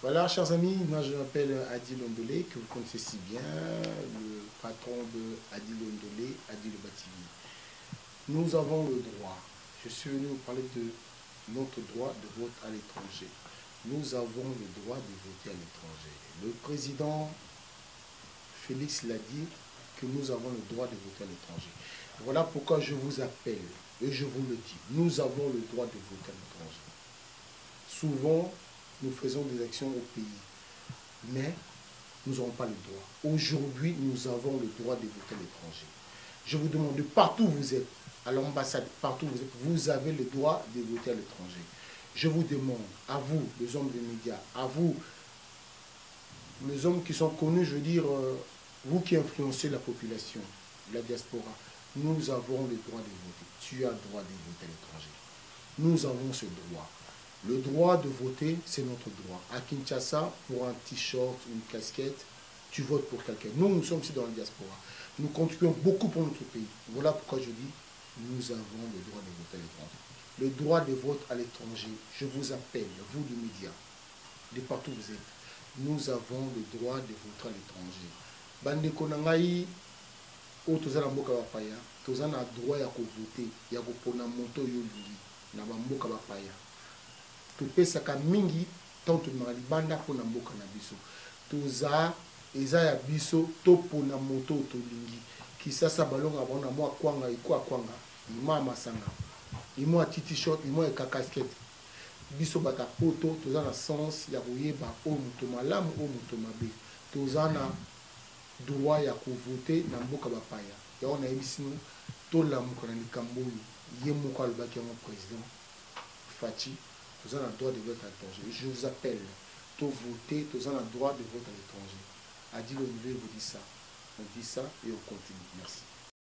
Voilà, chers amis, moi je m'appelle Adil Ondolé, que vous connaissez si bien, le patron de Adil Ondolé, Adil Bativi. Nous avons le droit, je suis venu vous parler de notre droit de vote à l'étranger. Nous avons le droit de voter à l'étranger. Le président Félix l'a dit que nous avons le droit de voter à l'étranger. Voilà pourquoi je vous appelle et je vous le dis. Nous avons le droit de voter à l'étranger. Souvent, nous faisons des actions au pays, mais nous n'avons pas le droit. Aujourd'hui, nous avons le droit de voter à l'étranger. Je vous demande, de partout où vous êtes, à l'ambassade, partout où vous êtes, vous avez le droit de voter à l'étranger. Je vous demande, à vous, les hommes des médias, à vous, les hommes qui sont connus, je veux dire, vous qui influencez la population, la diaspora, nous avons le droit de voter. Tu as le droit de voter à l'étranger. Nous avons ce droit. Le droit de voter, c'est notre droit. À Kinshasa, pour un t-shirt, une casquette, tu votes pour quelqu'un. Nous sommes ici dans la diaspora. Nous contribuons beaucoup pour notre pays. Voilà pourquoi je dis, nous avons le droit de voter à l'étranger. Le droit de vote à l'étranger, je vous appelle, vous les médias, de partout où vous êtes, nous avons le droit de voter à l'étranger. Bandeko nangai, o tozana mboka bapaya, tozana droit ya voter, ya kopona moto yoli, na mboka bapaya. Topesaka mingi tant tumaka libanda mpona mboka na biso toza eza ya biso topona moto tolingi kisasa balonga bona mwa kwanga iko kwanga ima masanga imo a t-shirt imo a casquette biso bata poto toza na sens ya koyeba o moto malamu o moto mabe toza na droit ya kovote na mboka bapaya ya na yebisino tolamuka na likambo ye moko alobaki yango président Fachi. Vous avez le droit de vote à l'étranger. Je vous appelle, tout voter, vous avez le droit de vote à l'étranger. Adil Ondolé vous dit ça. On dit ça et on continue. Merci.